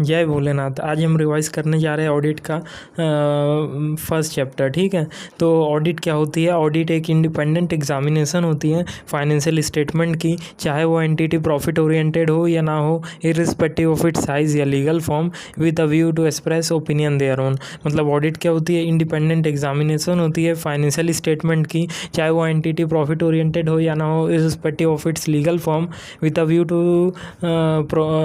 जय भोलेनाथ। आज हम रिवाइज करने जा रहे हैं ऑडिट का फर्स्ट चैप्टर। ठीक है, तो ऑडिट क्या होती है? ऑडिट एक इंडिपेंडेंट एग्जामिनेशन होती है फाइनेंशियल स्टेटमेंट की, चाहे वो एंटिटी प्रॉफिट ओरिएंटेड हो या ना हो, इर्रिस्पेक्टिव ऑफ इट्स साइज या legal form, with a view to express opinion their own. मतलब ऑडिट क्या होती है? इंडिपेंडेंट एग्जामिनेशन होती है फाइनेंशियल स्टेटमेंट की, चाहे वो एंटिटी प्रॉफिट ओरिएंटेड हो या ना हो, irrespective of its legal form, with a view to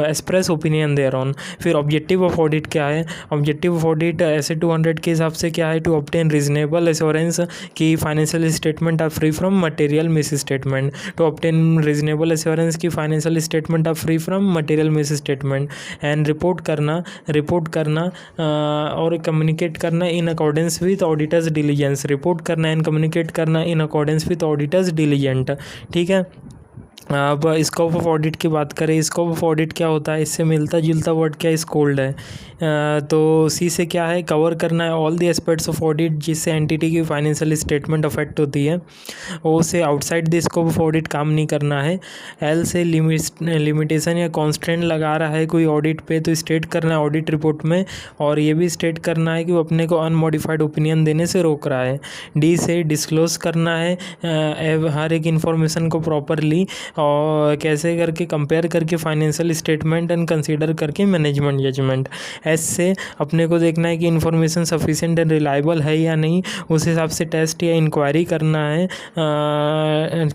express opinion their own. फिर ऑब्जेक्टिव ऑफ ऑडिट क्या है? ऑब्जेक्टिव ऑफ ऑडिट ऐसे 200 के हिसाब से क्या है? टू ऑब्टेन रीजनेबल एश्योरेंस कि financial statement are free from material misstatement. To obtain reasonable assurance कि financial statement are free from material misstatement. And report करना और कम्युनिकेट करना in accordance with auditor's diligence. Report करना and communicate करना in accordance with auditor's diligent. ठीक है, अब scope of audit की बात करें। स्कोप ऑफ ऑडिट क्या होता है? इससे मिलता जुलता वर्ड क्या है? स्कोल्ड है। तो सी से क्या है? कवर करना है all the aspects of audit जिससे एंटिटी की फाइनेंशियल स्टेटमेंट अफेक्ट होती है। ओ से outside the scope of audit काम नहीं करना है। एल से लिमिटेशन या कॉन्स्टेंट लगा रहा है कोई ऑडिट पे तो स्टेट करना है ऑडिट रिपोर्ट में, और ये भी स्टेट करना है कि वो अपने को अनमॉडिफाइड ओपिनियन देने से रोक रहा है। डी से डिस्क्लोज करना है हर एक इन्फॉर्मेशन को प्रॉपरली और कैसे करके कंपेयर करके फाइनेंशियल स्टेटमेंट एंड कंसीडर करके मैनेजमेंट जजमेंट। एस से अपने को देखना है कि इन्फॉर्मेशन सफिशिएंट एंड रिलायबल है या नहीं, उस हिसाब से टेस्ट या इंक्वायरी करना है।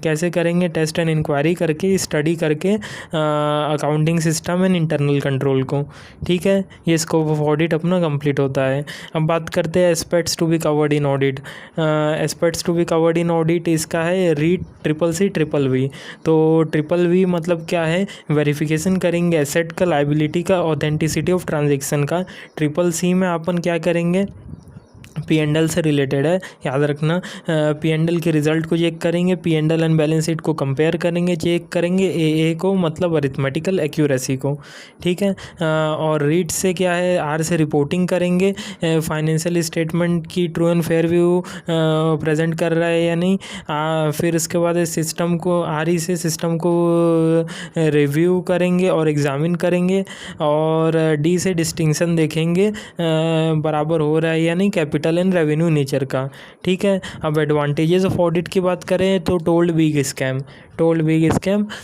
कैसे करेंगे? टेस्ट एंड इंक्वायरी करके, स्टडी करके accounting system and internal control को। ठीक है, ये स्कोप ऑफ ऑडिट अपना कंप्लीट होता है। अब बात करते हैं aspects to be covered in audit. Aspects to be covered in audit इसका है रीड CCCVV। तो CCCV मतलब क्या है? वेरिफिकेशन करेंगे एसेट का, लाइबिलिटी का, ऑथेंटिसिटी ऑफ ट्रांजैक्शन का। CCC में अपन क्या करेंगे? P&L से रिलेटेड है, याद रखना। P&L के रिजल्ट को चेक करेंगे, P&L एंड बैलेंस शीट को कंपेयर करेंगे, चेक करेंगे AA को, मतलब अरिथमेटिकल एक्यूरेसी को। ठीक है, और रीड से क्या है? R से रिपोर्टिंग करेंगे, फाइनेंशियल स्टेटमेंट की true and fair view present कर रहा है या नहीं। फिर उसके बाद सिस्टम को, RE से सिस्टम को रिव्यू करेंगे और एग्जामिन करेंगे। और D से डिस्टिंक्शन देखेंगे बराबर हो रहा है या नहीं कैपिटल एंड रेवेन्यू नेचर का। ठीक है, अब एडवांटेजेस ऑफ ऑडिट की बात करें तो टोल्ड बिग स्कैम।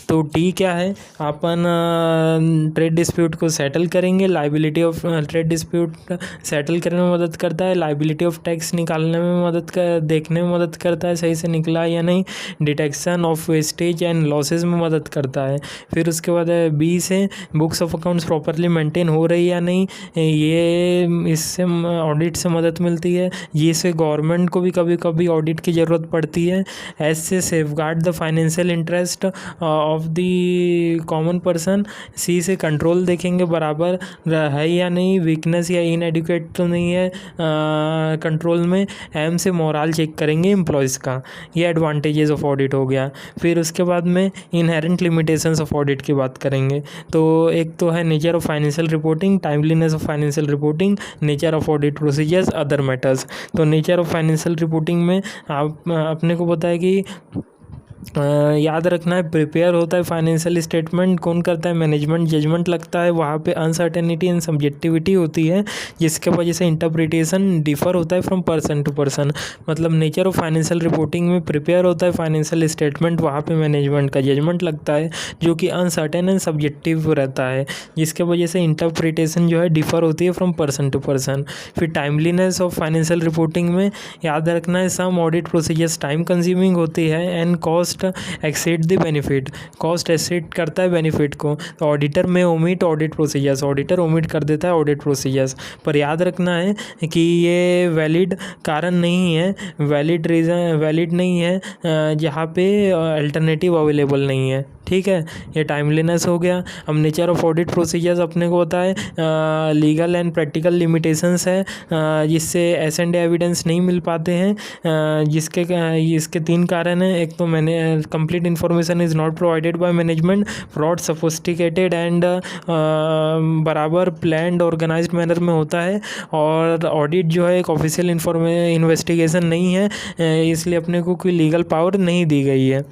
तो टी क्या है? अपन ट्रेड डिस्प्यूट को सेटल करेंगे, liability of trade dispute settle करने में मदद करता है, लाइबिलिटी ऑफ टैक्स निकालने में देखने में मदद करता है सही से निकला या नहीं, detection of wastage and losses में मदद करता है। फिर उसके बाद बी से books of accounts properly maintain हो रही या नहीं, ये इससे ऑडिट से मदद मिलती है। ये से गवर्नमेंट को भी कभी कभी ऑडिट की ज़रूरत पड़ती है। एस से safeguard the financial interest of the common person. C से कंट्रोल देखेंगे बराबर है या नहीं, वीकनेस या इनएडिक्वेट तो नहीं है कंट्रोल में। एम से मोरल चेक करेंगे एम्प्लॉयज़ का। ये एडवांटेजेस ऑफ ऑडिट हो गया। फिर उसके बाद में इनहेरेंट लिमिटेशंस ऑफ ऑडिट की बात करेंगे। तो एक तो है nature of financial reporting, timeliness of financial reporting, nature of audit procedures, other matters. तो नेचर ऑफ फाइनेंशियल रिपोर्टिंग में आप अपने को पता है कि याद रखना है प्रिपेयर होता है फाइनेंशियल स्टेटमेंट कौन करता है? मैनेजमेंट जजमेंट लगता है, वहाँ पे अनसर्टेनिटी एंड सब्जेक्टिविटी होती है जिसके वजह से इंटरप्रिटेशन डिफर होता है फ्रॉम पर्सन टू पर्सन। मतलब नेचर ऑफ फाइनेंशियल रिपोर्टिंग में प्रिपेयर होता है फाइनेंशियल स्टेटमेंट, वहाँ पे मैनेजमेंट का जजमेंट लगता है जो कि अनसर्टेन एंड सब्जेक्टिव रहता है, जिसके वजह से इंटरप्रिटेशन जो है डिफर होती है फ्रॉम पर्सन टू पर्सन। फिर टाइमलीनेस ऑफ फाइनेंशियल रिपोर्टिंग में याद रखना है सम ऑडिट प्रोसीजर्स टाइम कंज्यूमिंग होती है and cost exceed the benefit. Cost exceed करता है बेनिफिट को। तो ऑडिटर में omit audit procedures, auditor omit कर देता है ऑडिट प्रोसीजर्स। पर याद रखना है कि ये वैलिड कारण नहीं है, वैलिड रीज़न वैलिड नहीं है जहाँ पे अल्टरनेटिव अवेलेबल नहीं है। ठीक है, ये टाइमलीनेस हो गया। अब नेचर ऑफ ऑडिट प्रोसीजर्स अपने को होता है लीगल एंड प्रैक्टिकल लिमिटेशंस है जिससे S&A एविडेंस नहीं मिल पाते हैं, इसके 3 कारण हैं। एक तो मैंने complete information is not provided by management, fraud sophisticated and बराबर प्लान्ड ऑर्गेनाइज्ड मैनर में होता है, और ऑडिट जो है एक ऑफिशियल इन्वेस्टिगेशन नहीं है, इसलिए अपने को कोई लीगल पावर नहीं दी गई है।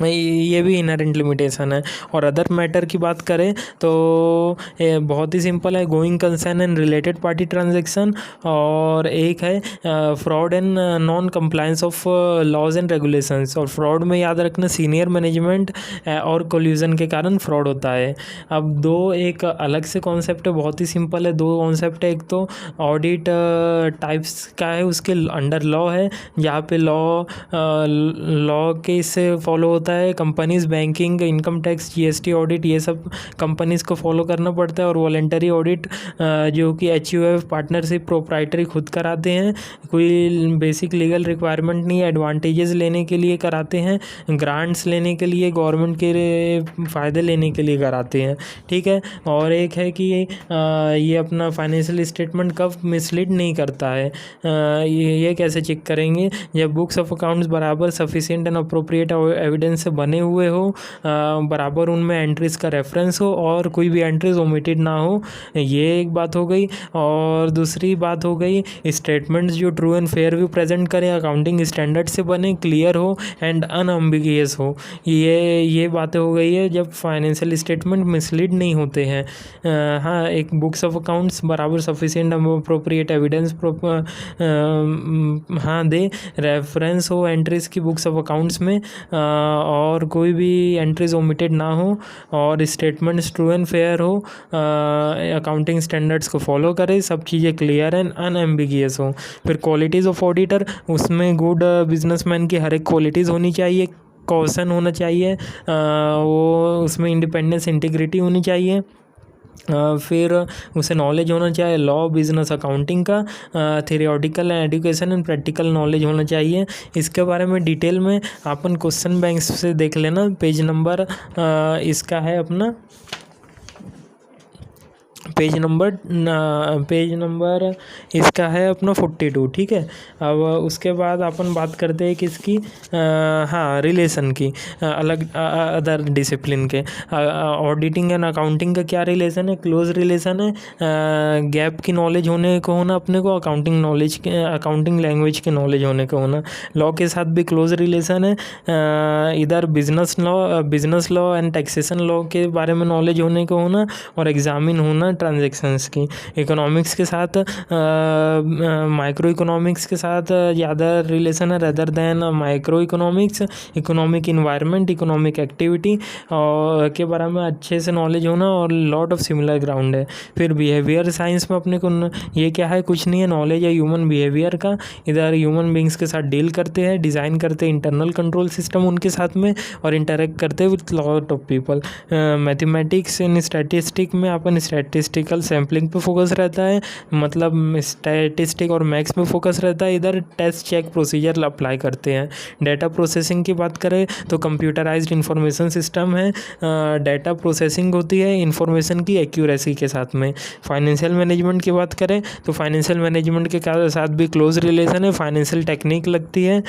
ये भी इनहेरेंट लिमिटेशन है। और अदर मैटर की बात करें तो बहुत ही सिंपल है, going concern and related party transaction, और एक है fraud and non compliance of laws and regulations. और फ्रॉड में याद रखना सीनियर मैनेजमेंट और कोल्यूजन के कारण फ्रॉड होता है। अब दो एक अलग से कॉन्सेप्ट है, बहुत ही सिंपल है, दो कॉन्सेप्ट है। एक तो ऑडिट टाइप्स का है, उसके अंडर लॉ है, जहाँ पे लॉ के से फॉलो होता है companies, banking, income tax, GST audit, ये सब कंपनीज को फॉलो करना पड़ता है। और वॉलेंटरी ऑडिट जो कि एचयूएफ, पार्टनरशिप, प्रोप्राइटरी खुद कराते हैं, कोई बेसिक लीगल रिक्वायरमेंट नहीं है, एडवांटेजेस लेने के लिए कराते हैं, ग्रांट्स लेने के लिए, गवर्नमेंट के फ़ायदे लेने के लिए कराते हैं, ठीक है। और एक है कि ये अपना फाइनेंशियल स्टेटमेंट कब मिसलीड नहीं करता है, ये कैसे चेक करेंगे, जब बुक्स ऑफ अकाउंट्स बराबर सफिशिएंट एंड अप्रोप्रिएट एविडेंस से बने हुए हो, बराबर उनमें एंट्रीज का रेफरेंस हो और कोई भी एंट्रीज ओमिटेड ना हो, ये एक बात हो गई। और दूसरी बात हो गई स्टेटमेंट्स जो true and fair view present करें, अकाउंटिंग स्टैंडर्ड से बने, क्लियर हो एंड अनअम्बिगियस हो, ये बातें हो गई है जब फाइनेंशियल स्टेटमेंट मिसलीड नहीं होते हैं। हाँ, एक बुक्स ऑफ अकाउंट्स बराबर सफिशिएंट अप्रोप्रिएट एविडेंस हाँ दे, रेफरेंस हो एंट्रीज की बुक्स ऑफ अकाउंट्स में, और कोई भी एंट्रीज ओमिटेड ना हो, और स्टेटमेंट्स ट्रू एंड फेयर हो, अकाउंटिंग स्टैंडर्ड्स को फॉलो करे, सब चीज़ें क्लियर एंड अनएम्बिगियस हो। फिर क्वालिटीज़ ऑफ ऑडिटर, उसमें गुड बिजनेसमैन की हर एक क्वालिटीज़ होनी चाहिए, कॉशन होना चाहिए, वो उसमें इंडिपेंडेंस, इंटीग्रिटी होनी चाहिए, फिर उसे नॉलेज होना चाहिए लॉ, बिजनेस, अकाउंटिंग का, theoretical education and practical knowledge होना चाहिए। इसके बारे में डिटेल में अपन क्वेश्चन बैंक से देख लेना, पेज नंबर इसका है अपना पेज नंबर इसका है अपना 42, ठीक है। अब उसके बाद अपन बात करते हैं किसकी, हाँ रिलेशन की, अलग अदर डिसिप्लिन के। ऑडिटिंग एंड अकाउंटिंग का क्या रिलेशन है, क्लोज रिलेशन है। गैप की नॉलेज होने को होना अपने को, अकाउंटिंग नॉलेज के, अकाउंटिंग लैंग्वेज के नॉलेज होने को होना। लॉ के साथ भी क्लोज रिलेशन है, इधर business law and taxation law के बारे में नॉलेज होने को होना, और एग्जामिन होना ट्रांजैक्शंस की। इकोनॉमिक्स के साथ, माइक्रो इकोनॉमिक्स के साथ ज़्यादा रिलेशन है rather than micro economics. Economic environment, economic activity और के बारे में अच्छे से नॉलेज होना, और लॉट ऑफ सिमिलर ग्राउंड है। फिर बिहेवियर साइंस में अपने को ये क्या है, कुछ नहीं है, नॉलेज है ह्यूमन बिहेवियर का। इधर ह्यूमन बींग्स के साथ डील करते हैं, डिज़ाइन करते हैं इंटरनल कंट्रोल सिस्टम उनके साथ में, और इंटरेक्ट करते हैं with lot of people. Mathematics and statistic में अपन स्टैटिस्टिकल सैम्पलिंग पे फोकस रहता है, मतलब स्टैटिस्टिक और मैथ्स पे फोकस रहता है। इधर टेस्ट चेक प्रोसीजर अप्लाई करते हैं। डाटा प्रोसेसिंग की बात करें तो कंप्यूटराइज्ड इंफॉर्मेशन सिस्टम है, डाटा प्रोसेसिंग होती है इंफॉर्मेशन की एक्यूरेसी के साथ में। फाइनेंशियल मैनेजमेंट की बात करें तो फाइनेंशियल मैनेजमेंट के साथ भी क्लोज रिलेशन है, फाइनेंशियल टेक्निक लगती है,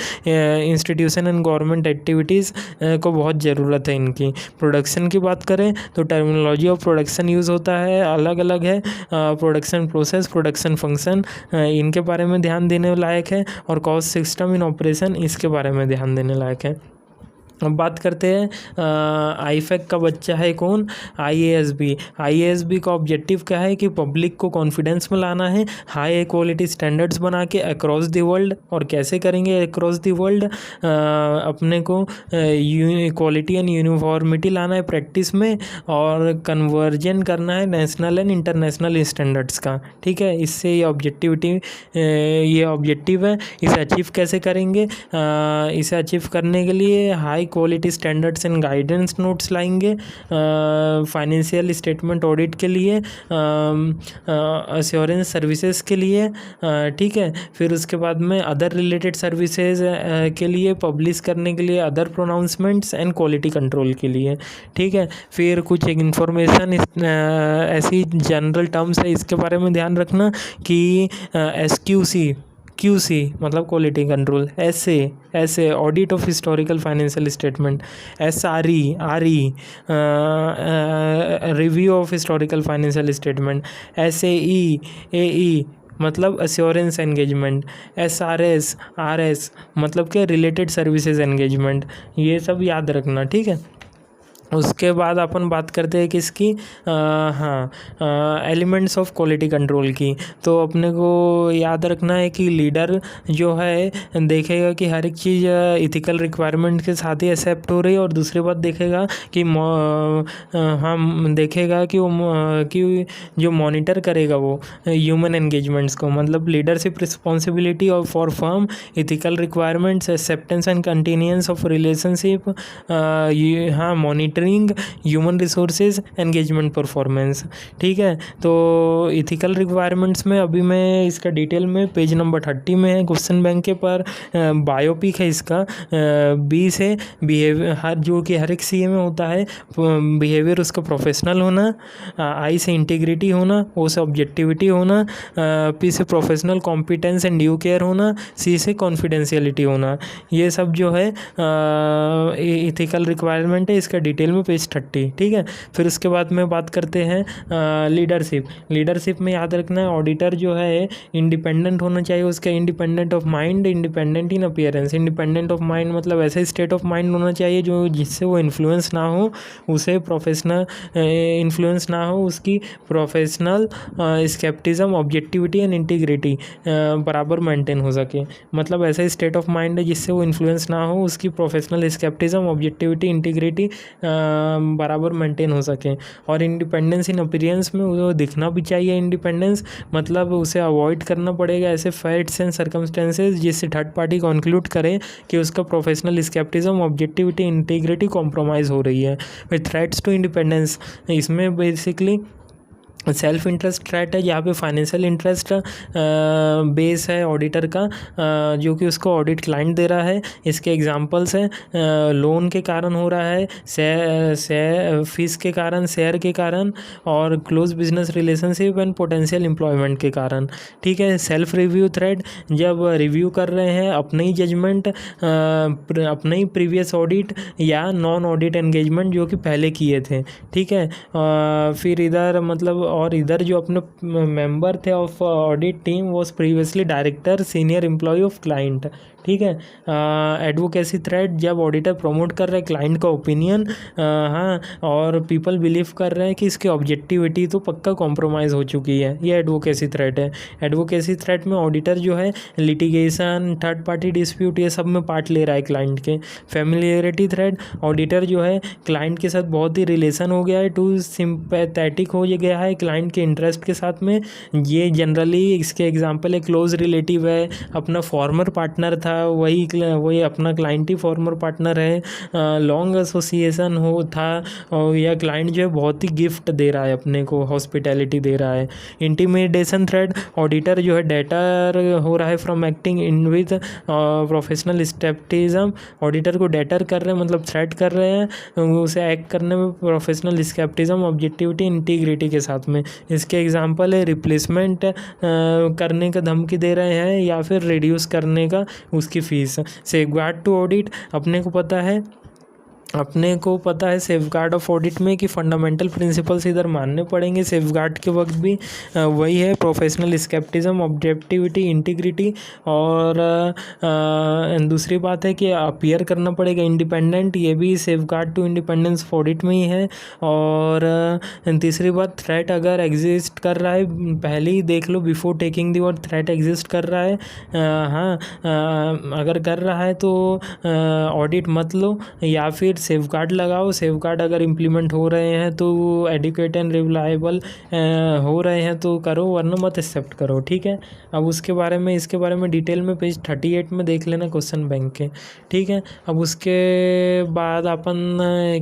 इंस्टीट्यूशन एंड गवर्नमेंट एक्टिविटीज़ को बहुत ज़रूरत है इनकी। प्रोडक्शन की बात करें तो टर्मिनोलॉजी ऑफ प्रोडक्शन यूज़ होता है, अलग अलग है, प्रोडक्शन प्रोसेस, प्रोडक्शन फंक्शन, इनके बारे में ध्यान देने लायक है, और कॉस्ट सिस्टम इन ऑपरेशन, इसके बारे में ध्यान देने लायक है। अब बात करते हैं आईफैक का बच्चा है कौन, आईएएसबी। आईएएसबी का ऑब्जेक्टिव क्या है कि पब्लिक को कॉन्फिडेंस में लाना है, हाई क्वालिटी स्टैंडर्ड्स बना के अक्रॉस द वर्ल्ड। और कैसे करेंगे अक्रॉस द वर्ल्ड, अपने को क्वालिटी एंड यूनिफॉर्मिटी लाना है प्रैक्टिस में, और कन्वर्जन करना है नेशनल एंड इंटरनेशनल स्टैंडर्ड्स का, ठीक है। इससे ये ऑब्जेक्टिव है। इसे अचीव कैसे करेंगे, इसे अचीव करने के लिए high quality standards and guidance notes लाएंगे फाइनेंशियल स्टेटमेंट ऑडिट के लिए, अश्योरेंस सर्विसेज के लिए, ठीक है। फिर उसके बाद में अदर रिलेटेड सर्विसेज के लिए पब्लिश करने के लिए, other pronouncements and quality control के लिए, ठीक है। फिर कुछ एक इन्फॉर्मेशन ऐसी जनरल टर्म्स है, इसके बारे में ध्यान रखना कि QC मतलब क्वालिटी कंट्रोल, ऐसे audit of historical financial statement, SRE review of historical financial statement, SAE मतलब अश्योरेंस एंगेजमेंट, SRS RS मतलब क्या, रिलेटेड सर्विसेज एंगेजमेंट, ये सब याद रखना, ठीक है। उसके बाद अपन बात करते हैं किसकी, हाँ, एलिमेंट्स ऑफ क्वालिटी कंट्रोल की। तो अपने को याद रखना है कि लीडर जो है देखेगा कि हर एक चीज़ इथिकल रिक्वायरमेंट के साथ ही एक्सेप्ट हो रही है, और दूसरी बात देखेगा कि हाँ देखेगा कि कि जो मॉनिटर करेगा वो ह्यूमन एंगेजमेंट्स को, मतलब लीडरशिप रिस्पॉन्सिबिलिटी और for firm ethical requirements, acceptance and continuance of relationship, ये हाँ monitoring human resources engagement performance, ठीक है। तो इथिकल रिक्वायरमेंट्स में अभी मैं इसका डिटेल में पेज नंबर 30 में है क्वेश्चन बैंक के, पर बायोपिक है इसका, बी से बिहेवियर, हर जो कि हर एक सीए में होता है, बिहेवियर उसका प्रोफेशनल होना, आई से इंटीग्रिटी होना, ओ से ऑब्जेक्टिविटी होना, पी से professional competence and due care होना, सी से कॉन्फिडेंशियलिटी होना, ये सब जो है इथिकल रिक्वायरमेंट है इसका डिटेल में पेज 30, ठीक है। फिर उसके बाद में बात करते हैं लीडरशिप। लीडरशिप में याद रखना है ऑडिटर जो है इंडिपेंडेंट होना चाहिए, उसका independent of mind, independent in appearance. Independent of mind मतलब ऐसे स्टेट ऑफ माइंड होना चाहिए जो जिससे वो इन्फ्लुएंस ना हो, उसे प्रोफेशनल इन्फ्लुएंस ना हो, उसकी professional scepticism, objectivity and integrity बराबर मेंटेन हो सके। मतलब ऐसा स्टेट ऑफ माइंड है जिससे वो इन्फ्लुएंस ना हो, उसकी प्रोफेशनल स्केप्टिज्म, ऑब्जेक्टिविटी, इंटीग्रिटी बराबर मेंटेन हो सके। और इंडिपेंडेंस इन अपीयरेंस में वो दिखना भी चाहिए इंडिपेंडेंस, मतलब उसे अवॉइड करना पड़ेगा ऐसे फैक्ट्स एंड सर्कमस्टेंसेज जिससे थर्ड पार्टी कंक्लूड करे कि उसका professional scepticism, objectivity, integrity compromise हो रही है। विद थ्रेट्स टू इंडिपेंडेंस, इसमें बेसिकली सेल्फ इंटरेस्ट थ्रेट है, जहाँ पे फाइनेंशियल इंटरेस्ट बेस है ऑडिटर का, जो कि उसको ऑडिट क्लाइंट दे रहा है। इसके एग्जांपल्स हैं लोन के कारण हो रहा है, फीस के कारण, शेयर के कारण, और close business relationship and potential employment के कारण, ठीक है। सेल्फ रिव्यू थ्रेट, जब रिव्यू कर रहे हैं अपने ही जजमेंट, अपने ही प्रीवियस ऑडिट या नॉन ऑडिट एंगेजमेंट जो कि पहले किए थे, ठीक है। फिर इधर मतलब, और इधर जो अपने मेंबर थे of audit team was previously director, senior employ of client, ठीक है। एडवोकेसी थ्रेट, जब ऑडिटर प्रमोट कर रहे हैं क्लाइंट का ओपिनियन, हाँ, और पीपल बिलीव कर रहे हैं कि इसकी ऑब्जेक्टिविटी तो पक्का कॉम्प्रोमाइज़ हो चुकी है, ये एडवोकेसी थ्रेट है। एडवोकेसी थ्रेट में ऑडिटर जो है लिटिगेशन, थर्ड पार्टी डिस्प्यूट, ये सब में पार्ट ले रहा है क्लाइंट के। फेमिलियरिटी थ्रेट, ऑडिटर जो है क्लाइंट के साथ बहुत ही रिलेशन हो गया है, टू सिंपैथेटिक हो गया है क्लाइंट के इंटरेस्ट के साथ में। ये जनरली इसके एग्जांपल है क्लोज रिलेटिव है, अपना फॉर्मर पार्टनर था, वही अपना क्लाइंट ही फॉर्मर पार्टनर है, लॉन्ग एसोसिएशन हो था, और या क्लाइंट जो है बहुत ही गिफ्ट दे रहा है अपने को, हॉस्पिटैलिटी दे रहा है। इंटिमिडेशन थ्रेट, ऑडिटर जो है डेटर हो रहा है from acting in with professional scepticism, auditor को डेटर कर रहे हैं मतलब थ्रेट कर रहे हैं उसे एक्ट करने में प्रोफेशनल स्केप्टिज्म, ऑब्जेक्टिविटी, इंटीग्रिटी के साथ में। इसके एग्जांपल है रिप्लेसमेंट करने का धमकी दे रहे हैं, या फिर रिड्यूस करने का उसकी फीस। सेफगार्ड टू ऑडिट, अपने को पता है सेफगार्ड ऑफ ऑडिट में कि फंडामेंटल प्रिंसिपल्स इधर मानने पड़ेंगे सेफगार्ड के वक्त भी, वही है प्रोफेशनल स्केप्टिज्म, ऑब्जेक्टिविटी, इंटीग्रिटी, और दूसरी बात है कि अपीयर करना पड़ेगा इंडिपेंडेंट, ये भी safeguard to independence of audit में ही है। और तीसरी बात, थ्रेट अगर एग्जिस्ट कर रहा है, पहले ही देख लो before taking the word, threat exist कर रहा है, हाँ, अगर कर रहा है तो ऑडिट मत लो, या फिर सेफगार्ड लगाओ। सेफगार्ड अगर इम्प्लीमेंट हो रहे हैं तो एडिक्वेट एंड रिलायबल हो रहे हैं तो करो, वरना मत एक्सेप्ट करो, ठीक है। अब इसके बारे में डिटेल में पेज 38 में देख लेना क्वेश्चन बैंक के, ठीक है। अब उसके बाद अपन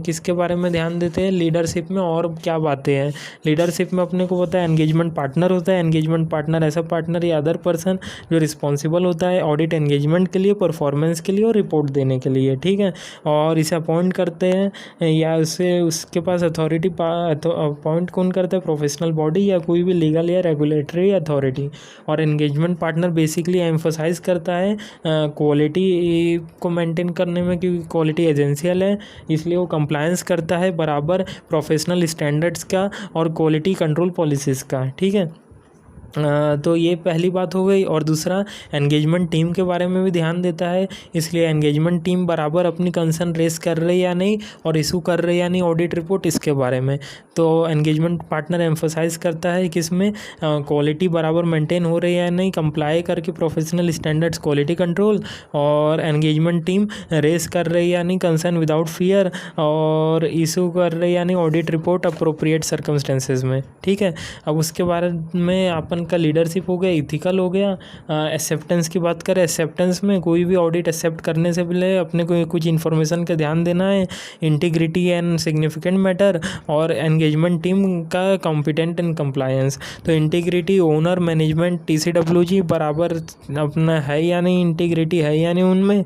किसके बारे में ध्यान देते हैं, लीडरशिप में और क्या बातें हैं। लीडरशिप में अपने को पता है एंगेजमेंट पार्टनर होता है। एंगेजमेंट पार्टनर ऐसा पार्टनर या अदर पर्सन जो रिस्पॉन्सिबल होता है ऑडिट एंगेजमेंट के लिए, परफॉर्मेंस के लिए और रिपोर्ट देने के लिए, ठीक है। और इसे अपॉइंट करते हैं या उसके पास अथॉरिटी अपॉइंट कौन करता है, प्रोफेशनल बॉडी या कोई भी लीगल या रेगुलेटरी अथॉरिटी। और एंगेजमेंट पार्टनर बेसिकली एम्फोसाइज करता है क्वालिटी को मेंटेन करने में, क्योंकि क्वालिटी एजेंशियल है, इसलिए वो कंप्लायंस करता है बराबर प्रोफेशनल स्टैंडर्ड्स का और क्वालिटी कंट्रोल पॉलिसीज़ का, ठीक है। तो ये पहली बात हो गई। और दूसरा, एंगेजमेंट टीम के बारे में भी ध्यान देता है, इसलिए एंगेजमेंट टीम बराबर अपनी कंसर्न रेस कर रही है या नहीं और इशू कर रही है या नहीं ऑडिट रिपोर्ट, इसके बारे में। तो एंगेजमेंट पार्टनर एम्फोसाइज करता है कि इसमें क्वालिटी बराबर मेंटेन हो रही है या नहीं, कंप्लाई करके प्रोफेशनल स्टैंडर्ड्स क्वालिटी कंट्रोल, और एंगेजमेंट टीम रेस कर रही है या नहीं कंसर्न विदाउट फियर, और इशू कर रही है या नहीं ऑडिट रिपोर्ट अप्रोप्रिएट सर्कमस्टेंसेज में। ठीक है, अब उसके बारे में अपन का लीडरशिप हो गया, इथिकल हो गया। एक्सेप्टेंस की बात करें, एक्सेप्टेंस में कोई भी ऑडिट एक्सेप्ट करने से पहले अपने को कुछ इन्फॉर्मेशन का ध्यान देना है, इंटीग्रिटी एंड सिग्निफिकेंट मैटर, और एंगेजमेंट टीम का कॉम्पिटेंट एंड कंप्लायंस। तो इंटीग्रिटी, ओनर, मैनेजमेंट, TCWG बराबर अपना है या नहीं, इंटीग्रिटी है या नहीं उनमें,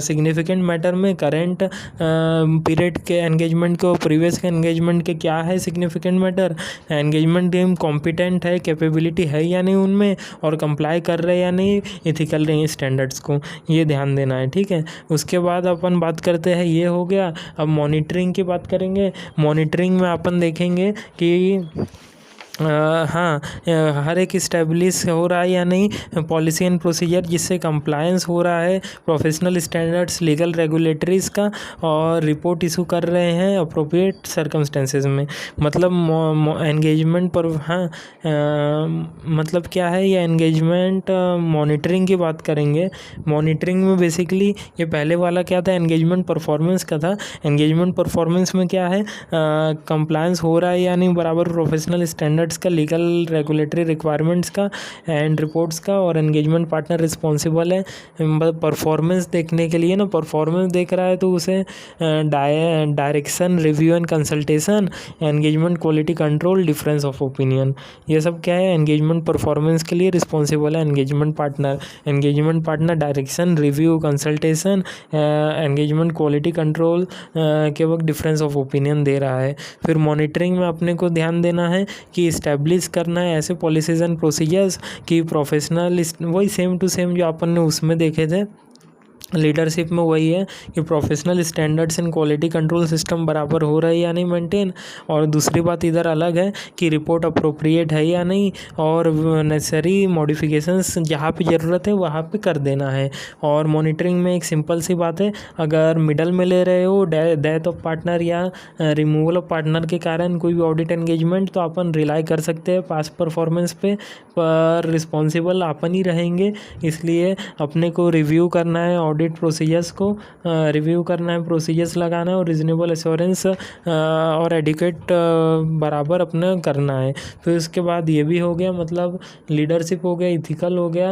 सिग्निफिकेंट मैटर में करेंट पीरियड के एंगेजमेंट के और प्रीवियस के एंगेजमेंट के क्या है significant matter, engagement team competent है, कैपेबिलिटी है या नहीं उनमें, और कंप्लाई कर रहे या नहीं इथिकल स्टैंडर्ड्स को, ये ध्यान देना है। ठीक है, उसके बाद अपन बात करते हैं, ये हो गया। अब मॉनिटरिंग की बात करेंगे। मॉनिटरिंग में अपन देखेंगे कि हाँ, हर एक इस्टेब्लिश हो रहा है या नहीं पॉलिसी एंड प्रोसीजर, जिससे कंप्लायंस हो रहा है प्रोफेशनल स्टैंडर्ड्स, लीगल रेगुलेटरीज का, और रिपोर्ट इशू कर रहे हैं अप्रोप्रिएट सर्कमस्टेंसेज में। मतलब एंगेजमेंट पर, हाँ, मतलब क्या है ये एंगेजमेंट मॉनिटरिंग की बात करेंगे। मॉनिटरिंग में बेसिकली ये पहले वाला क्या था, एंगेजमेंट परफॉर्मेंस का था। एंगेजमेंट परफॉर्मेंस में क्या है, कंप्लायंस हो रहा है या नहीं बराबर प्रोफेशनल स्टैंडर्ड्स का, लीगल रेगुलेटरी रिक्वायरमेंट्स का एंड रिपोर्ट्स का, और एंगेजमेंट पार्टनर रिस्पॉन्सिबल है परफॉर्मेंस देखने के लिए ना। परफॉर्मेंस देख रहा है तो उसे direction, review and consultation, engagement quality control, difference of opinion, ये सब क्या है, एंगेजमेंट परफॉर्मेंस के लिए रिस्पॉन्सिबल है engagement partner. Engagement partner direction, review, consultation, engagement quality control के वक्त डिफरेंस ऑफ ओपिनियन दे रहा है। फिर मॉनिटरिंग में अपने को ध्यान देना है कि इस्टेब्लिश करना है ऐसे पॉलिसीज एंड प्रोसीजर्स कि प्रोफेशनल, वही सेम टू सेम जो अपन ने उसमें देखे थे लीडरशिप में, वही है कि professional standards and quality control system बराबर हो रहा है या नहीं मेंटेन। और दूसरी बात इधर अलग है कि रिपोर्ट अप्रोप्रिएट है या नहीं, और नेसेसरी मॉडिफिकेशंस जहाँ पे ज़रूरत है वहाँ पे कर देना है। और मॉनिटरिंग में एक सिंपल सी बात है, अगर मिडल में ले रहे हो डेथ ऑफ पार्टनर या रिमूवल ऑफ पार्टनर के कारण कोई भी ऑडिट एंगेजमेंट, तो अपन रिलाई कर सकते हैं पास्ट परफॉर्मेंस पे, पर रिस्पॉन्सिबल अपन ही रहेंगे। इसलिए अपने को रिव्यू करना है ऑडिट प्रोसीजर्स को, रिव्यू करना है, प्रोसीजर्स लगाना है, और रीजनेबल एश्योरेंस और एडिक्वेट बराबर अपना करना है। फिर उसके बाद ये भी हो गया, मतलब लीडरशिप हो गया, इथिकल हो गया।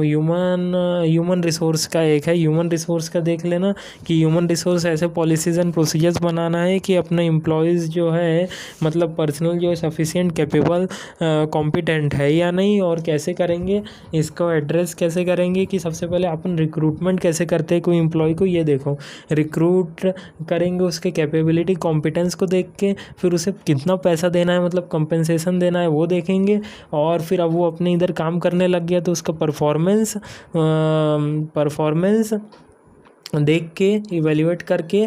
ह्यूमन रिसोर्स का एक है, ह्यूमन रिसोर्स का देख लेना कि ह्यूमन रिसोर्स ऐसे पॉलिसीज़ एंड प्रोसीजर्स बनाना है कि अपने एम्प्लॉयज़ जो है, मतलब पर्सनल जो है सफिशिएंट, कैपेबल, कॉम्पिटेंट है या नहीं, और कैसे करेंगे इसको एड्रेस कैसे करेंगे कि सबसे पहले अपन रिक्रूटमेंट कैसे करते हैं कोई एम्प्लॉय को, ये देखो। रिक्रूट करेंगे उसके कैपेबिलिटी, कॉम्पिटेंस को देख के, फिर उसे कितना पैसा देना है, मतलब कंपेंसेशन देना है, वो देखेंगे। और फिर अब वो अपने इधर काम करने लग गया तो उसका परफॉर्मेंस देख के इवेल्युएट करके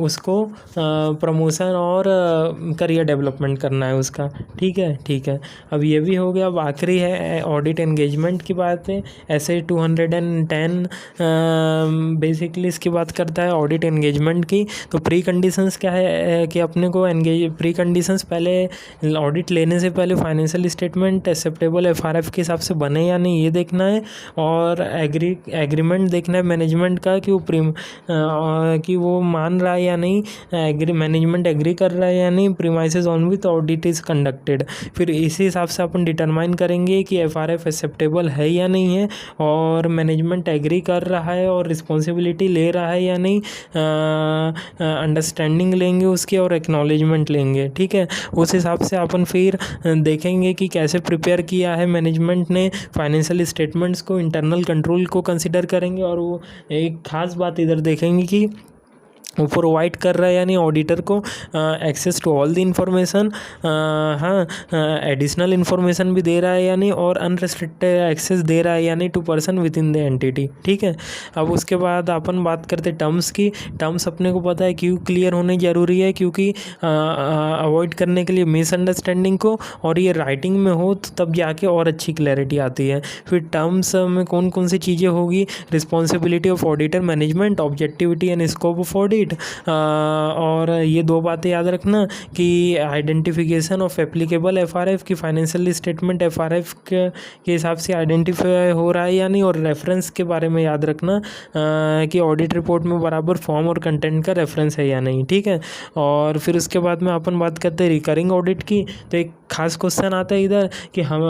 उसको प्रमोशन और करियर डेवलपमेंट करना है उसका। ठीक है, ठीक है। अब ये भी हो गया। अब आखिरी है ऑडिट एंगेजमेंट की बात है। ऐसे 210 बेसिकली इसकी बात करता है ऑडिट एंगेजमेंट की। तो प्री कंडीशंस क्या है कि अपने को प्री कंडीशंस पहले ऑडिट लेने से पहले फाइनेंशियल स्टेटमेंट एक्सेप्टेबल FRF के हिसाब से बने या नहीं, ये देखना है। और एग्रीमेंट देखना है मैनेजमेंट का कि वो मान रहा है या नहीं, मैनेजमेंट एग्री कर रहा है या नहीं, premises on with audit is conducted. फिर इसी हिसाब से अपन डिटरमाइन करेंगे कि FRF एक्सेप्टेबल है या नहीं है, और मैनेजमेंट एग्री कर रहा है और रिस्पॉन्सिबिलिटी ले रहा है या नहीं, अंडरस्टैंडिंग लेंगे उसकी और एक्नॉलेजमेंट लेंगे। ठीक है, उस हिसाब से अपन फिर देखेंगे कि कैसे प्रिपेयर किया है मैनेजमेंट ने फाइनेंशियल स्टेटमेंट्स को, इंटरनल कंट्रोल को कंसिडर करेंगे। और वो एक खास बात इधर देखेंगे कि वो प्रोवाइड कर रहा है या नहीं ऑडिटर को access to all the information, हाँ, एडिशनल इन्फॉर्मेशन भी दे रहा है या नहीं, और अनरेस्ट्रिक्टेड एक्सेस दे रहा है या नहीं to person within the entity. ठीक है, अब उसके बाद अपन बात करते टर्म्स की। टर्म्स अपने को पता है क्यों क्लियर होने ज़रूरी है, क्योंकि अवॉइड करने के लिए मिसअंडरस्टैंडिंग को, और ये राइटिंग में हो तो तब जाके और अच्छी क्लैरिटी आती है। फिर टर्म्स में कौन कौन सी चीज़ें होगी, responsibility of auditor management, objectivity and scope of audit, और ये दो बातें याद रखना कि आइडेंटिफिकेशन ऑफ एप्लीकेबल एफआरएफ की फाइनेंशियल स्टेटमेंट एफआरएफ के हिसाब से आइडेंटिफाई हो रहा है या नहीं, और रेफरेंस के बारे में याद रखना कि ऑडिट रिपोर्ट में बराबर फॉर्म और कंटेंट का रेफरेंस है या नहीं। ठीक है, और फिर उसके बाद में अपन बात करते हैं रिकरिंग ऑडिट की। तो एक खास क्वेश्चन आता है इधर कि हम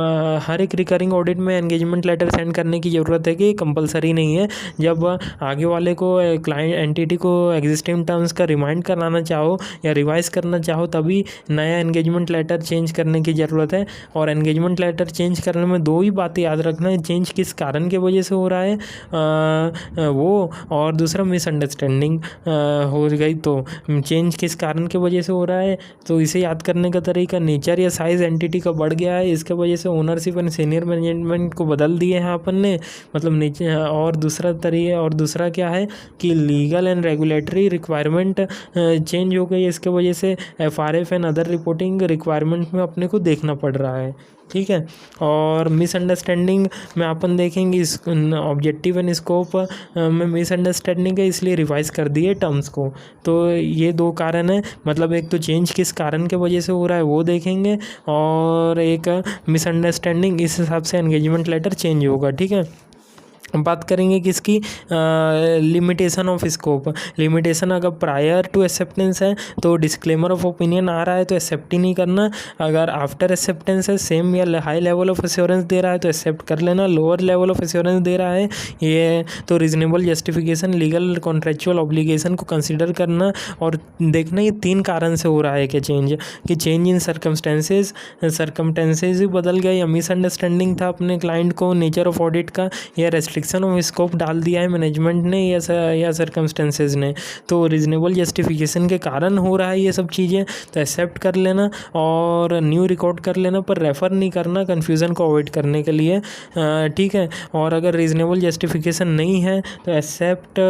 हर एक रिकरिंग ऑडिट में एंगेजमेंट लेटर सेंड करने की ज़रूरत है कि कंपलसरी नहीं है। जब आगे वाले को क्लाइंट एंटिटी को एग्जिस्टिंग टर्म्स का रिमाइंड कराना चाहो या रिवाइज करना चाहो तभी नया एंगेजमेंट लेटर चेंज करने की ज़रूरत है। और एंगेजमेंट लेटर चेंज करने में दो ही बातें याद रखना है, चेंज किस कारण की वजह से हो रहा है वो, और दूसरा मिसअंडरस्टैंडिंग हो गई तो चेंज किस कारण की वजह से हो रहा है, तो इसे याद करने का तरीका नेचर या साइज एंटिटी का बढ़ गया है, इसके वजह से ओनरशिप एंड सीनियर मैनेजमेंट को बदल दिए हैं अपन ने, मतलब नेचर। और दूसरा तरीका, और दूसरा क्या है कि legal and regulatory requirement change हो गई, इसके वजह से FRF and other reporting requirement में अपने को देखना पड़ रहा है। ठीक है, और मिसअंडरस्टैंडिंग में अपन देखेंगे इस ऑब्जेक्टिव एंड स्कोप में मिसअंडरस्टैंडिंग है, इसलिए रिवाइज कर दिए टर्म्स को। तो ये दो कारण है, मतलब एक तो चेंज किस कारण के वजह से हो रहा है वो देखेंगे, और एक मिसअंडरस्टैंडिंग, इस हिसाब से एंगेजमेंट लेटर चेंज होगा। ठीक है, बात करेंगे किसकी, लिमिटेशन ऑफ स्कोप। लिमिटेशन अगर प्रायर टू एक्सेप्टेंस है तो डिस्क्लेमर ऑफ ओपिनियन आ रहा है तो एक्सेप्ट ही नहीं करना। अगर आफ्टर एक्सेप्टेंस है सेम या हाई लेवल ऑफ एश्योरेंस दे रहा है तो एक्सेप्ट कर लेना। लोअर लेवल ऑफ एश्योरेंस दे रहा है ये तो reasonable justification, legal contractual obligation को कंसिडर करना, और देखना ये तीन कारण से हो रहा है कि चेंज इन सर्कमस्टेंसेज ही बदल गए, या मिसअंडरस्टैंडिंग था अपने क्लाइंट को नेचर ऑफ ऑडिट का, या रेस्ट्रिक्शन ऑफ स्कोप डाल दिया है मैनेजमेंट ने या सर्कमस्टेंसेज ने। तो रीजनेबल जस्टिफिकेशन के कारण हो रहा है ये सब चीज़ें, तो एक्सेप्ट कर लेना और न्यू रिकॉर्ड कर लेना, पर रेफ़र नहीं करना कन्फ्यूज़न को अवॉइड करने के लिए। ठीक है, और अगर रीजनेबल जस्टिफिकेशन नहीं है तो एक्सेप्ट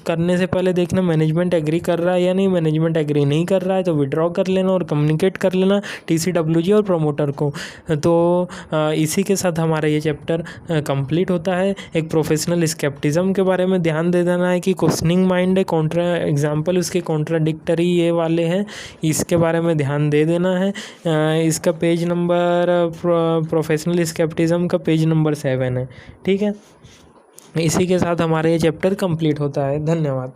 करने से पहले देखना मैनेजमेंट एग्री कर रहा है या नहीं। मैनेजमेंट एग्री नहीं कर रहा है तो विड्रॉ कर लेना और कम्युनिकेट कर लेना TCWG और प्रमोटर को। तो इसी के साथ हमारा ये चैप्टर कंप्लीट होता है। एक प्रोफेशनल स्केप्टिज्म के बारे में ध्यान दे देना है कि क्वेश्चनिंग माइंड है, कॉन्ट्रा एग्जाम्पल उसके कॉन्ट्राडिक्टरी ये वाले हैं, इसके बारे में ध्यान दे देना है। इसका पेज नंबर प्रोफेशनल स्केप्टिज्म का पेज नंबर 7 है। ठीक है, इसी के साथ हमारा ये चैप्टर कंप्लीट होता है। धन्यवाद।